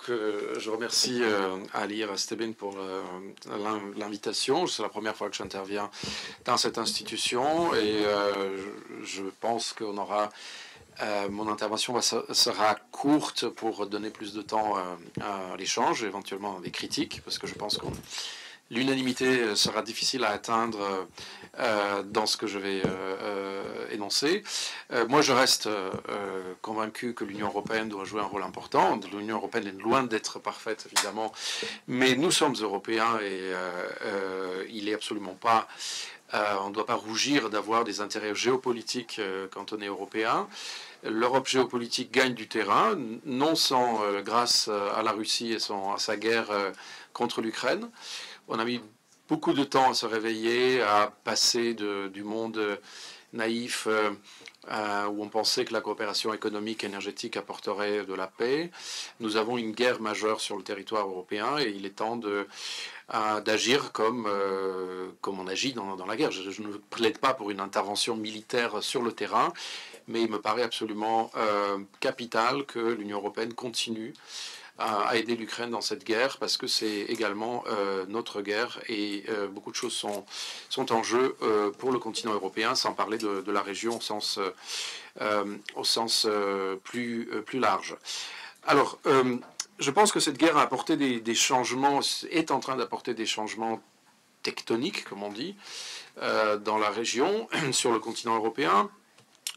je remercie Ali Rastebin pour l'invitation. C'est la première fois que j'interviens dans cette institution et je pense qu'on aura mon intervention sera courte pour donner plus de temps à l'échange, éventuellement des critiques, parce que je pense que l'unanimité sera difficile à atteindre dans ce que je vais énoncer. Moi, je reste convaincu que l'Union européenne doit jouer un rôle important. L'Union européenne est loin d'être parfaite, évidemment, mais nous sommes européens et il est absolument pas... on ne doit pas rougir d'avoir des intérêts géopolitiques quand on est européen. L'Europe géopolitique gagne du terrain, non sans grâce à la Russie et à sa guerre contre l'Ukraine. On a mis beaucoup de temps à se réveiller, à passer du monde naïf où on pensait que la coopération économique et énergétique apporterait de la paix. Nous avons une guerre majeure sur le territoire européen et il est temps d'agir comme on agit dans la guerre. Je ne plaide pas pour une intervention militaire sur le terrain, mais il me paraît absolument capital que l'Union européenne continue à aider l'Ukraine dans cette guerre, parce que c'est également notre guerre et beaucoup de choses sont en jeu pour le continent européen, sans parler de la région au sens plus large. Alors, je pense que cette guerre a apporté des changements, est en train d'apporter des changements tectoniques, comme on dit, dans la région, sur le continent européen.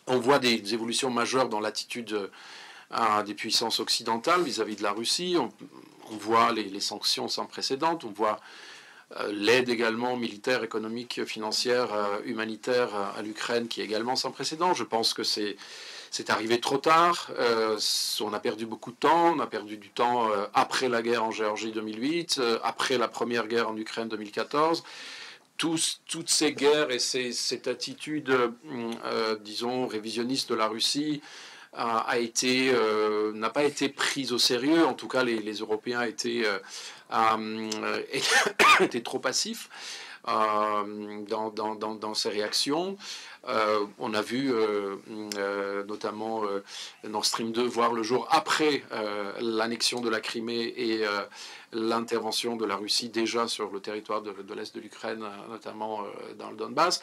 On voit des évolutions majeures dans l'attitude des puissances occidentales vis-à-vis de la Russie. On voit les sanctions sans précédent, on voit l'aide également militaire, économique, financière, humanitaire à l'Ukraine qui est également sans précédent. Je pense que c'est arrivé trop tard, on a perdu beaucoup de temps, on a perdu du temps après la guerre en Géorgie 2008, après la première guerre en Ukraine 2014. Toutes ces guerres et cette attitude, disons, révisionniste de la Russie n'a pas été prise au sérieux. En tout cas, les Européens étaient trop passifs dans ces réactions. On a vu notamment Nord Stream 2 voir le jour après l'annexion de la Crimée et l'intervention de la Russie déjà sur le territoire de l'Est de l'Ukraine, notamment dans le Donbass.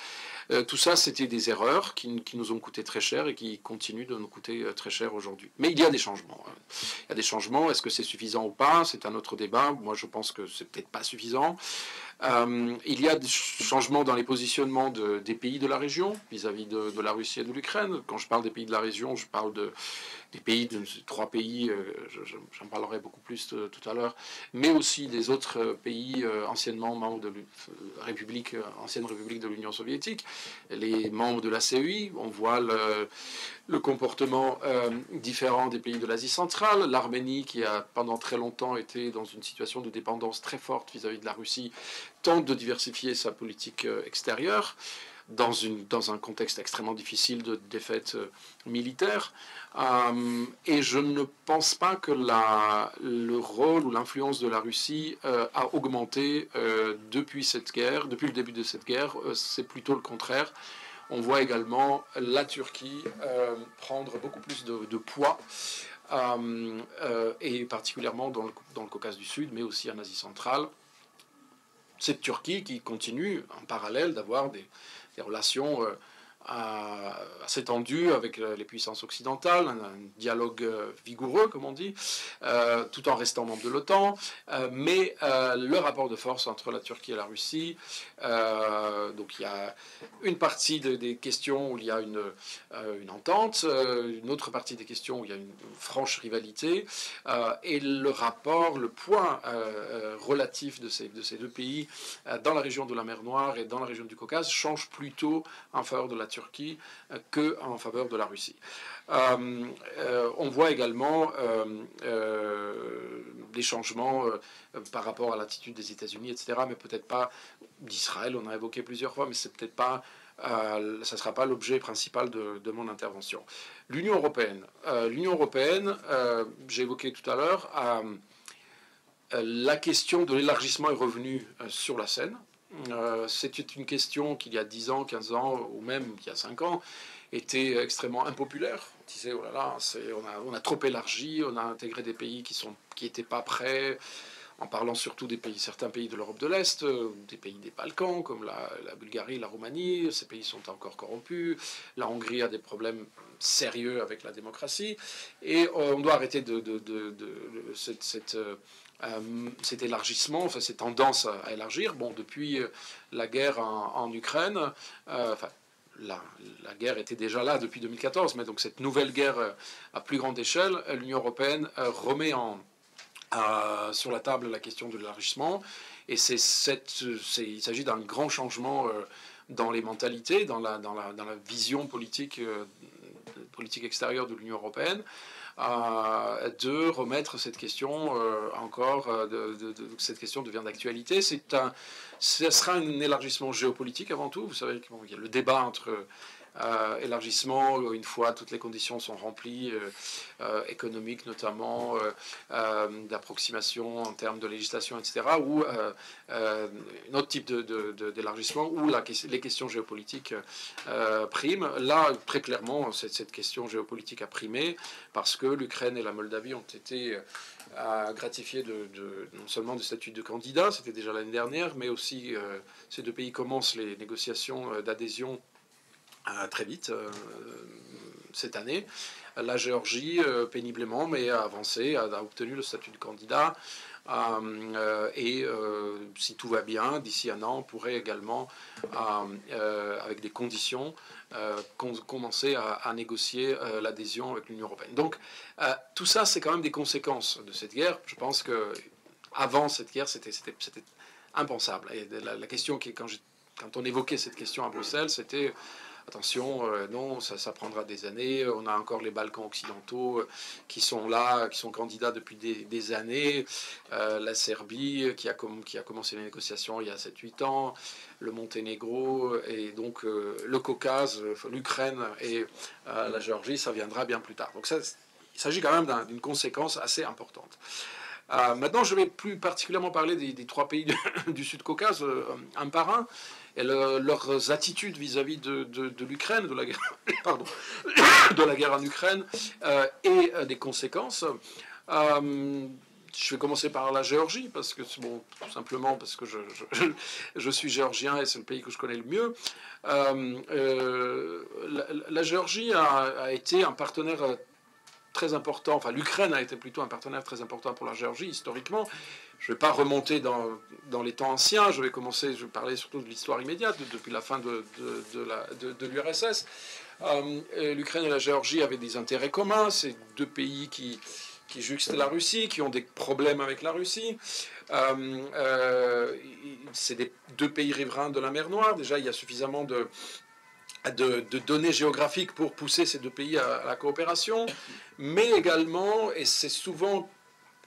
Tout ça, c'était des erreurs qui nous ont coûté très cher et qui continuent de nous coûter très cher aujourd'hui. Mais il y a des changements. Il y a des changements. Est-ce que c'est suffisant ou pas? C'est un autre débat. Moi, je pense que c'est peut-être pas suffisant. Il y a des changements dans les positionnements des pays de la région vis-à-vis de la Russie et de l'Ukraine. Quand je parle des pays de la région, je parle des pays, de trois pays, j'en parlerai beaucoup plus tout à l'heure, mais aussi des autres pays anciennement membres de ancienne République de l'Union soviétique, les membres de la CEI. On voit le comportement différent des pays de l'Asie centrale. L'Arménie, qui a pendant très longtemps été dans une situation de dépendance très forte vis-à-vis de la Russie, tente de diversifier sa politique extérieure dans un contexte extrêmement difficile de défaite militaire. Et je ne pense pas que le rôle ou l'influence de la Russie a augmenté depuis cette guerre, depuis le début de cette guerre. C'est plutôt le contraire. On voit également la Turquie prendre beaucoup plus de poids, et particulièrement dans le Caucase du Sud, mais aussi en Asie centrale. Cette Turquie qui continue en parallèle d'avoir des relations assez tendues avec les puissances occidentales, un dialogue vigoureux, comme on dit, tout en restant membre de l'OTAN, mais le rapport de force entre la Turquie et la Russie, donc il y a une partie des questions où il y a une entente, une autre partie des questions où il y a une franche rivalité, et le poids relatif de ces deux pays dans la région de la mer Noire et dans la région du Caucase change plutôt en faveur de la Turquie qu'en faveur de la Russie. On voit également des changements par rapport à l'attitude des États-Unis, etc., mais peut-être pas d'Israël, on a évoqué plusieurs fois, mais c'est peut-être pas, ça ne sera pas l'objet principal de mon intervention. L'Union européenne, j'ai évoqué tout à l'heure, la question de l'élargissement est revenue sur la scène. C'est une question qui, il y a 10 ans, 15 ans, ou même il y a 5 ans, était extrêmement impopulaire. On disait, oh là là, on a trop élargi, on a intégré des pays qui n'étaient pas prêts, en parlant surtout certains pays de l'Europe de l'Est, des pays des Balkans, comme la Bulgarie, la Roumanie. Ces pays sont encore corrompus. La Hongrie a des problèmes sérieux avec la démocratie. Et on doit arrêter cet élargissement, enfin, cette tendance à élargir. Bon, depuis la guerre en Ukraine, enfin, la guerre était déjà là depuis 2014, mais donc cette nouvelle guerre à plus grande échelle, l'Union européenne remet sur la table la question de l'élargissement. Et il s'agit d'un grand changement dans les mentalités, dans la vision politique extérieure de l'Union européenne, de remettre cette question cette question devient d'actualité. Ce sera un élargissement géopolitique avant tout. Vous savez qu'il y a le débat entre élargissement, une fois toutes les conditions sont remplies, économiques notamment, d'approximation en termes de législation, etc., ou un autre type d'élargissement où les questions géopolitiques priment. Là, très clairement, cette question géopolitique a primé parce que l'Ukraine et la Moldavie ont été gratifiées non seulement du statut de candidat, c'était déjà l'année dernière, mais aussi ces deux pays commencent les négociations d'adhésion très vite cette année. La Géorgie, péniblement, mais a avancé, a obtenu le statut de candidat. Et si tout va bien, d'ici un an, on pourrait également, avec des conditions, commencer à négocier l'adhésion avec l'Union européenne. Donc tout ça, c'est quand même des conséquences de cette guerre. Je pense qu'avant cette guerre, c'était impensable. Et la question quand on évoquait cette question à Bruxelles, c'était attention, non, ça prendra des années. On a encore les Balkans occidentaux qui sont là, qui sont candidats depuis des années. La Serbie qui a commencé les négociations il y a 7-8 ans. Le Monténégro et donc le Caucase, l'Ukraine et la Géorgie, ça viendra bien plus tard. Donc il s'agit quand même d'une conséquence assez importante. Maintenant, je vais plus particulièrement parler des 3 pays du Sud-Caucase, un par un, et leurs attitudes vis-à-vis de l'Ukraine, de la guerre, pardon, de la guerre en Ukraine, et des conséquences. Je vais commencer par la Géorgie, parce que bon, tout simplement parce que je suis géorgien et c'est le pays que je connais le mieux. La Géorgie a été un partenaire très important, enfin l'Ukraine a été plutôt un partenaire très important pour la Géorgie historiquement. Je ne vais pas remonter dans les temps anciens, je vais parler surtout de l'histoire immédiate, depuis la fin de l'URSS. L'Ukraine et la Géorgie avaient des intérêts communs, c'est 2 pays qui jouxtent la Russie, qui ont des problèmes avec la Russie. C'est 2 pays riverains de la mer Noire, déjà il y a suffisamment de données géographiques pour pousser ces 2 pays à la coopération, mais également, et c'est souvent,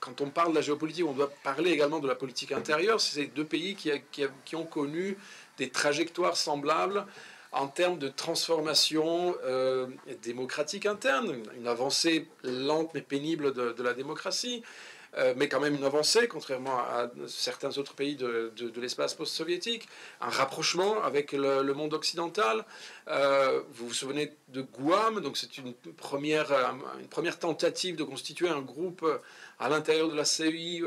quand on parle de la géopolitique, on doit parler également de la politique intérieure, c'est ces 2 pays qui ont connu des trajectoires semblables en termes de transformation démocratique interne, une avancée lente mais pénible de la démocratie, mais quand même une avancée, contrairement à certains autres pays de l'espace post-soviétique, un rapprochement avec le monde occidental. Vous vous souvenez de Guam, donc c'est une première tentative de constituer un groupe à l'intérieur de la CEI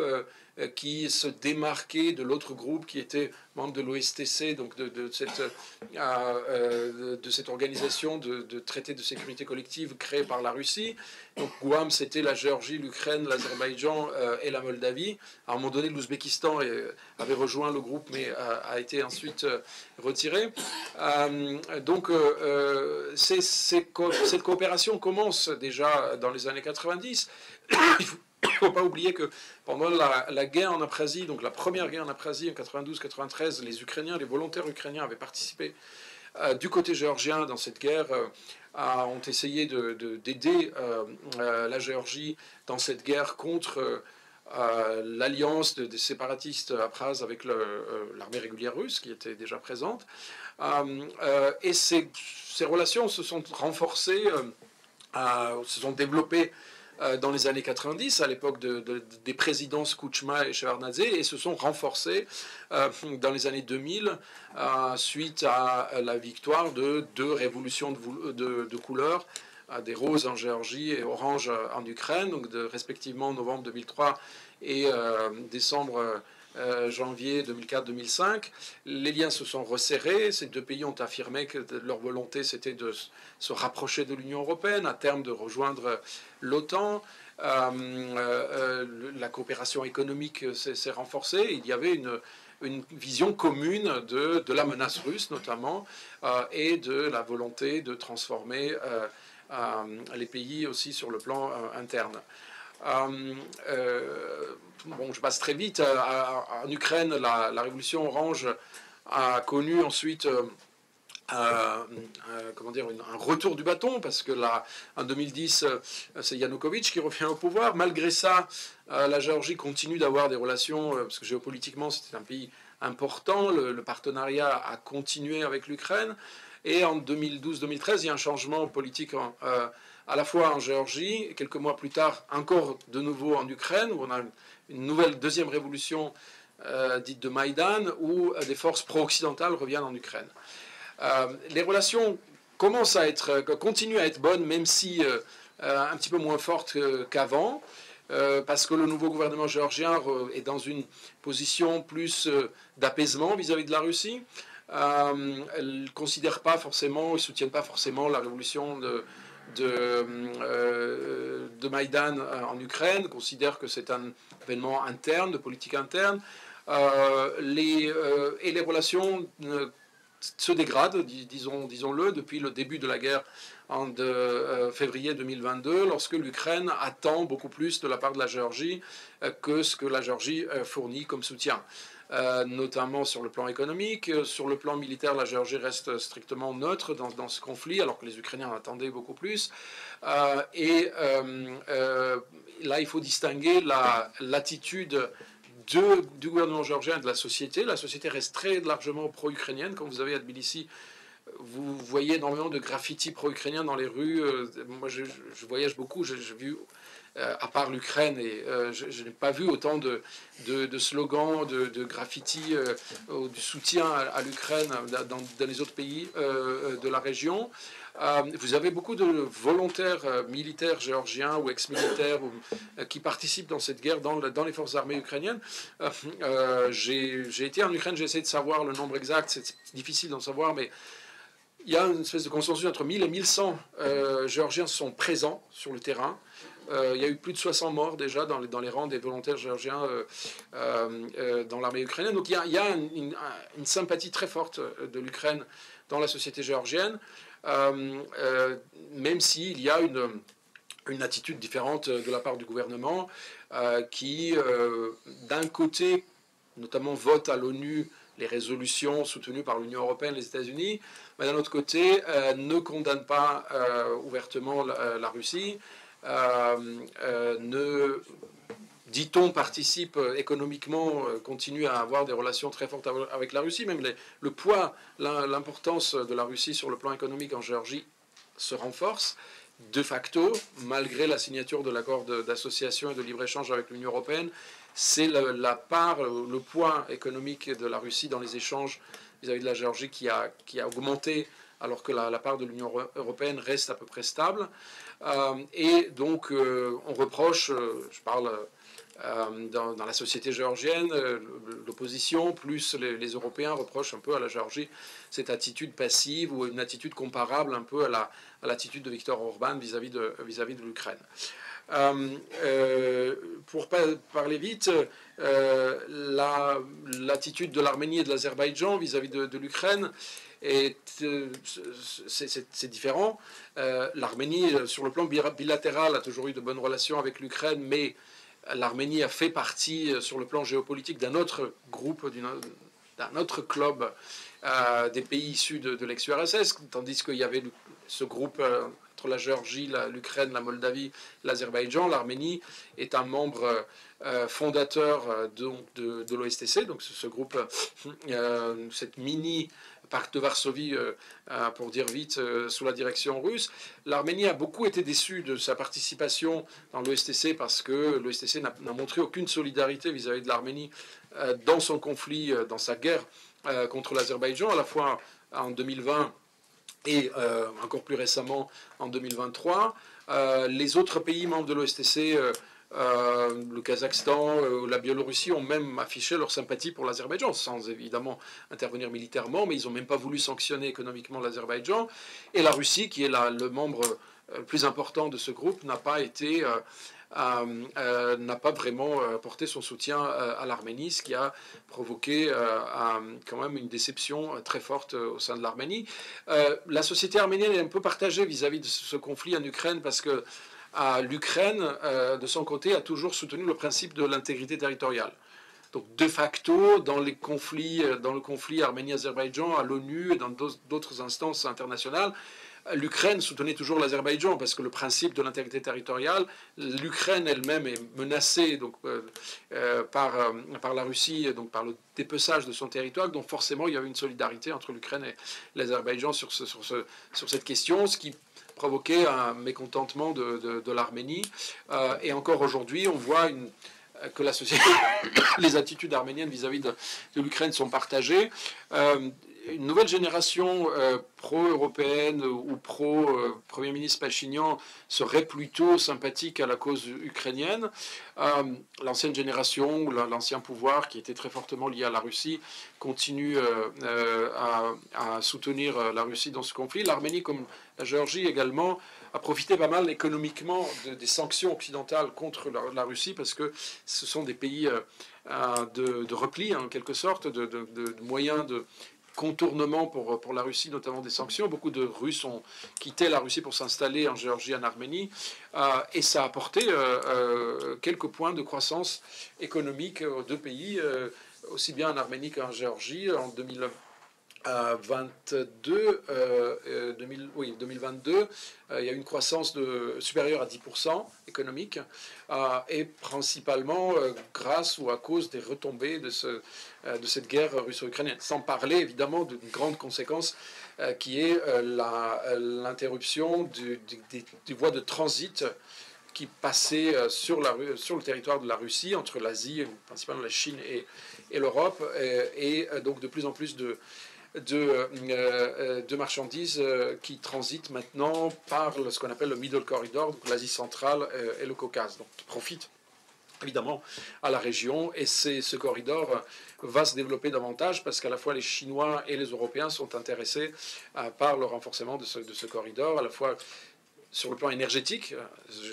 qui se démarquait de l'autre groupe qui était membre de l'OSTC, donc de cette organisation de traité de sécurité collective créée par la Russie. Donc Guam, c'était la Géorgie, l'Ukraine, l'Azerbaïdjan et la Moldavie. À un moment donné, l'Ouzbékistan avait rejoint le groupe, mais a été ensuite retiré. Donc cette coopération commence déjà dans les années 90. Il ne faut pas oublier que pendant la guerre en Abkhazie, donc la première guerre en Abkhazie en 92-93, les volontaires ukrainiens avaient participé du côté géorgien dans cette guerre, ont essayé d'aider la Géorgie dans cette guerre contre l'alliance des séparatistes abkhazes avec l'armée régulière russe qui était déjà présente. Et ces relations se sont renforcées, se sont développées dans les années 90, à l'époque des présidences Kouchma et Shevardnadze, et se sont renforcés dans les années 2000 suite à la victoire de deux révolutions de couleurs, des roses en Géorgie et orange en Ukraine, donc respectivement novembre 2003 et décembre janvier 2004-2005. Les liens se sont resserrés. Ces deux pays ont affirmé que leur volonté, c'était de se rapprocher de l'Union européenne, à terme de rejoindre l'OTAN. La coopération économique s'est renforcée. Il y avait une vision commune de la menace russe, notamment, et de la volonté de transformer les pays aussi sur le plan interne. Bon, je passe très vite. En Ukraine, la révolution orange a connu ensuite comment dire, un retour du bâton, parce que là, en 2010, c'est Yanukovych qui revient au pouvoir. Malgré ça, la Géorgie continue d'avoir des relations, parce que géopolitiquement, c'était un pays important. Le partenariat a continué avec l'Ukraine. Et en 2012-2013, il y a un changement politique à la fois en Géorgie, et quelques mois plus tard, encore de nouveau en Ukraine, où on a une nouvelle deuxième révolution dite de Maïdan, où des forces pro-occidentales reviennent en Ukraine. Les relations continuent à être bonnes, même si un petit peu moins fortes qu'avant, parce que le nouveau gouvernement géorgien est dans une position plus d'apaisement vis-à-vis de la Russie. Ils ne considèrent pas forcément, ils ne soutiennent pas forcément la révolution de Maïdan en Ukraine, considèrent que c'est un événement interne, de politique interne. Et les relations se dégradent, disons-le, depuis le début de la guerre en février 2022, lorsque l'Ukraine attend beaucoup plus de la part de la Géorgie que ce que la Géorgie fournit comme soutien. Notamment sur le plan économique. Sur le plan militaire, la Géorgie reste strictement neutre dans ce conflit, alors que les Ukrainiens en attendaient beaucoup plus. Là, il faut distinguer l'attitude du gouvernement géorgien et de la société. La société reste très largement pro-ukrainienne. Quand vous avez à Tbilissi, vous voyez énormément de graffitis pro-ukrainiens dans les rues. Moi, je voyage beaucoup, j'ai vu... à part l'Ukraine, et je n'ai pas vu autant de slogans, de graffitis, du soutien à l'Ukraine dans les autres pays de la région. Vous avez beaucoup de volontaires militaires géorgiens ou ex-militaires qui participent dans cette guerre dans les forces armées ukrainiennes. J'ai été en Ukraine, j'ai essayé de savoir le nombre exact, c'est difficile d'en savoir, mais il y a une espèce de consensus entre 1000 et 1100 Géorgiens sont présents sur le terrain. Il y a eu plus de 60 morts déjà dans les rangs des volontaires géorgiens dans l'armée ukrainienne. Donc il y a une sympathie très forte de l'Ukraine dans la société géorgienne, même s'il y a une attitude différente de la part du gouvernement qui, d'un côté, notamment vote à l'ONU les résolutions soutenues par l'Union européenne, les États-Unis, mais d'un autre côté, ne condamne pas ouvertement la Russie. Dit-on, participe économiquement, continue à avoir des relations très fortes avec la Russie. Même le poids, l'importance de la Russie sur le plan économique en Géorgie se renforce de facto, malgré la signature de l'accord d'association et de libre-échange avec l'Union européenne. C'est la part, le poids économique de la Russie dans les échanges vis-à-vis de la Géorgie qui a augmenté, alors que la part de l'Union européenne reste à peu près stable. Et donc, on reproche, je parle dans la société géorgienne, l'opposition, plus les Européens reprochent un peu à la Géorgie cette attitude passive ou une attitude comparable un peu à l'attitude de Viktor Orban vis-à-vis de l'Ukraine. Pour parler vite, l'attitude de l'Arménie et de l'Azerbaïdjan vis-à-vis de l'Ukraine c'est différent. L'Arménie, sur le plan bilatéral, a toujours eu de bonnes relations avec l'Ukraine, mais l'Arménie a fait partie, sur le plan géopolitique, d'un autre groupe, d'un autre club des pays issus de l'ex-URSS, tandis qu'il y avait ce groupe entre la Géorgie, l'Ukraine, la Moldavie, l'Azerbaïdjan. L'Arménie est un membre fondateur de l'OSTC, donc ce groupe, cette mini pacte de Varsovie, pour dire vite, sous la direction russe. L'Arménie a beaucoup été déçue de sa participation dans l'OSTC parce que l'OSTC n'a montré aucune solidarité vis-à-vis de l'Arménie dans son conflit, dans sa guerre contre l'Azerbaïdjan, à la fois en 2020 et encore plus récemment en 2023. Les autres pays membres de l'OSTC, le Kazakhstan, la Biélorussie ont même affiché leur sympathie pour l'Azerbaïdjan, sans évidemment intervenir militairement, mais ils n'ont même pas voulu sanctionner économiquement l'Azerbaïdjan. Et la Russie, qui est le membre le plus important de ce groupe, n'a pas vraiment porté son soutien à l'Arménie, ce qui a provoqué quand même une déception très forte au sein de l'Arménie. La société arménienne est un peu partagée vis-à-vis de ce conflit en Ukraine parce que l'Ukraine, de son côté, a toujours soutenu le principe de l'intégrité territoriale. Donc, de facto, dans le conflit Arménie-Azerbaïdjan, à l'ONU et dans d'autres instances internationales, l'Ukraine soutenait toujours l'Azerbaïdjan parce que le principe de l'intégrité territoriale, l'Ukraine elle-même est menacée donc, par la Russie, donc par le dépeçage de son territoire, donc forcément il y avait une solidarité entre l'Ukraine et l'Azerbaïdjan sur cette question, ce qui provoquait un mécontentement de l'Arménie. Et encore aujourd'hui, on voit que la société, les attitudes arméniennes vis-à-vis de l'Ukraine sont partagées. Une nouvelle génération pro-européenne ou pro-Premier ministre Pachinian serait plutôt sympathique à la cause ukrainienne. L'ancienne génération, ou l'ancien pouvoir, qui était très fortement lié à la Russie, continue à soutenir la Russie dans ce conflit. L'Arménie, comme la Géorgie également, a profité pas mal économiquement des sanctions occidentales contre la Russie, parce que ce sont des pays de repli, en quelque sorte, de moyens de contournement pour la Russie, notamment des sanctions. Beaucoup de Russes ont quitté la Russie pour s'installer en Géorgie, en Arménie, et ça a apporté quelques points de croissance économique aux deux pays, aussi bien en Arménie qu'en Géorgie. En 2022, il y a eu une croissance supérieure à 10% économique, et principalement grâce ou à cause des retombées de cette guerre russo-ukrainienne. Sans parler évidemment d'une grande conséquence qui est l'interruption des voies de transit qui passaient sur le territoire de la Russie, entre l'Asie, principalement la Chine et l'Europe, et donc de plus en plus de marchandises qui transitent maintenant par ce qu'on appelle le Middle Corridor, donc l'Asie centrale et le Caucase, donc qui profitent évidemment à la région, et ce corridor va se développer davantage parce qu'à la fois les Chinois et les Européens sont intéressés par le renforcement de ce corridor, à la fois sur le plan énergétique.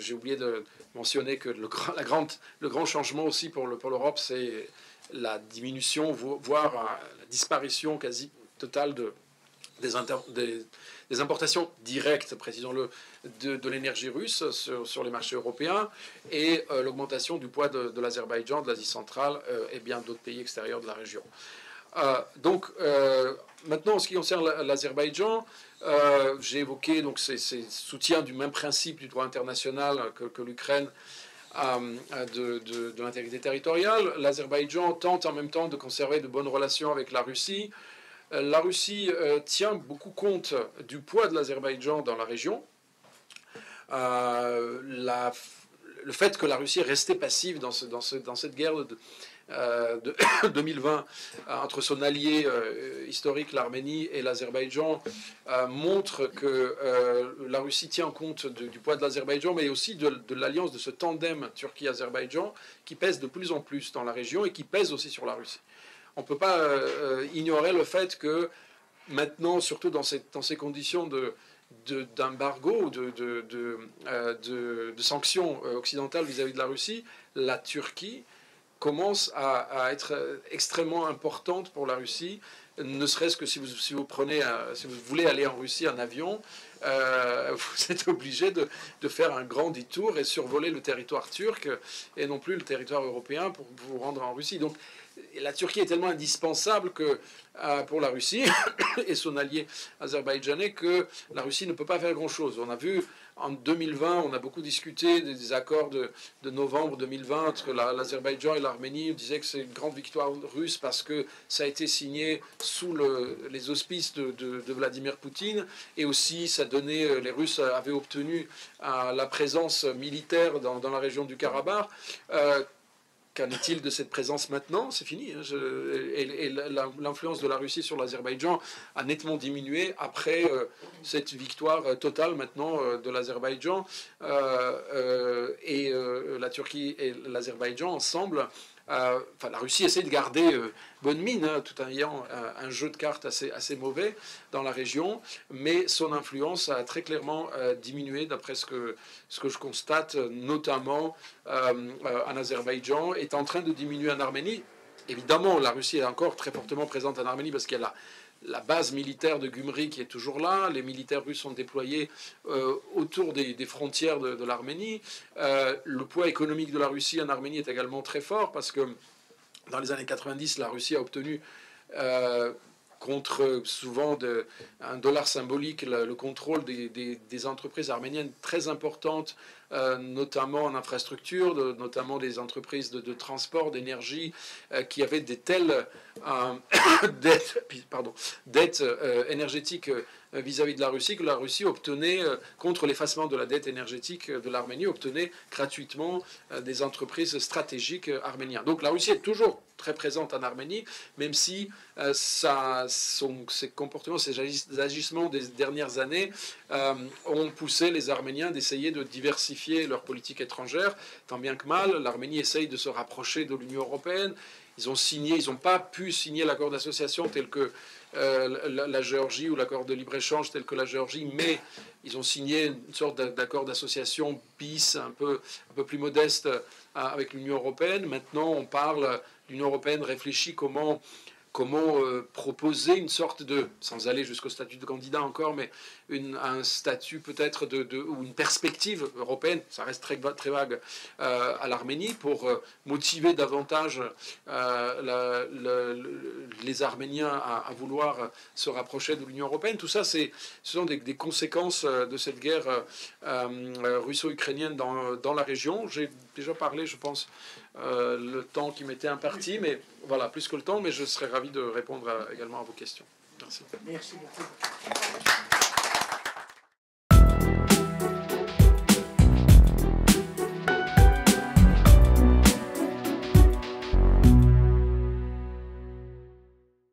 J'ai oublié de mentionner que le grand changement aussi pour l'Europe, c'est la diminution, voire la disparition quasi totale des importations directes, précisons-le, de l'énergie russe sur les marchés européens, et l'augmentation du poids de l'Azerbaïdjan, de l'Asie centrale et bien d'autres pays extérieurs de la région. Donc, maintenant, en ce qui concerne l'Azerbaïdjan, j'ai évoqué donc, ces soutiens du même principe du droit international que l'Ukraine, de l'intégrité territoriale. L'Azerbaïdjan tente en même temps de conserver de bonnes relations avec la Russie. La Russie tient beaucoup compte du poids de l'Azerbaïdjan dans la région. Le fait que la Russie est restée passive dans cette guerre de 2020 entre son allié historique, l'Arménie, et l'Azerbaïdjan, montre que la Russie tient compte du poids de l'Azerbaïdjan, mais aussi de l'alliance de ce tandem Turquie-Azerbaïdjan qui pèse de plus en plus dans la région et qui pèse aussi sur la Russie. On ne peut pas ignorer le fait que maintenant, surtout dans ces conditions d'embargo ou de sanctions occidentales vis-à-vis de la Russie, la Turquie commence à être extrêmement importante pour la Russie, ne serait-ce que si vous voulez aller en Russie en avion, vous êtes obligé de faire un grand détour et survoler le territoire turc et non plus le territoire européen pour vous rendre en Russie. Donc la Turquie est tellement indispensable pour la Russie et son allié azerbaïdjanais que la Russie ne peut pas faire grand-chose. On a vu en 2020, on a beaucoup discuté des accords de novembre 2020 entre l'Azerbaïdjan et l'Arménie. On disait que c'est une grande victoire russe parce que ça a été signé sous les auspices de Vladimir Poutine. Et aussi, ça donnait, les Russes avaient obtenu la présence militaire dans la région du Karabakh. Qu'en est-il de cette présence maintenant? C'est fini. Hein. Et l'influence de la Russie sur l'Azerbaïdjan a nettement diminué après cette victoire totale maintenant de l'Azerbaïdjan. La Turquie et l'Azerbaïdjan ensemble. La Russie essaie de garder bonne mine, hein, tout en ayant un jeu de cartes assez mauvais dans la région, mais son influence a très clairement diminué d'après ce que je constate, notamment en Azerbaïdjan, est en train de diminuer en Arménie. Évidemment, la Russie est encore très fortement présente en Arménie parce qu'il y a la base militaire de Gümri qui est toujours là. Les militaires russes sont déployés autour des frontières de l'Arménie. Le poids économique de la Russie en Arménie est également très fort parce que dans les années 90, la Russie a obtenu, contre souvent un dollar symbolique, le contrôle des entreprises arméniennes très importantes, notamment en infrastructure, notamment des entreprises de transport, d'énergie, qui avaient des telles dettes énergétiques vis-à-vis de la Russie que la Russie obtenait, contre l'effacement de la dette énergétique de l'Arménie, obtenait gratuitement des entreprises stratégiques arméniennes. Donc la Russie est toujours très présente en Arménie, même si ses comportements, ses agissements des dernières années ont poussé les Arméniens d'essayer de diversifier leur politique étrangère, tant bien que mal. L'Arménie essaye de se rapprocher de l'Union européenne. Ils n'ont pas pu signer l'accord d'association tel que la Géorgie ou l'accord de libre-échange tel que la Géorgie, mais ils ont signé une sorte d'accord d'association bis, un peu plus modeste avec l'Union européenne. Maintenant, on parle, l'Union européenne réfléchit comment proposer une sorte de, sans aller jusqu'au statut de candidat encore, mais un statut peut-être ou une perspective européenne, ça reste très vague, à l'Arménie pour motiver davantage les Arméniens à vouloir se rapprocher de l'Union européenne. Tout ça, ce sont des conséquences de cette guerre russo-ukrainienne dans la région. J'ai déjà parlé, je pense, le temps qui m'était imparti, mais voilà, plus que le temps, mais je serais ravi de répondre également à vos questions. Merci. Merci beaucoup.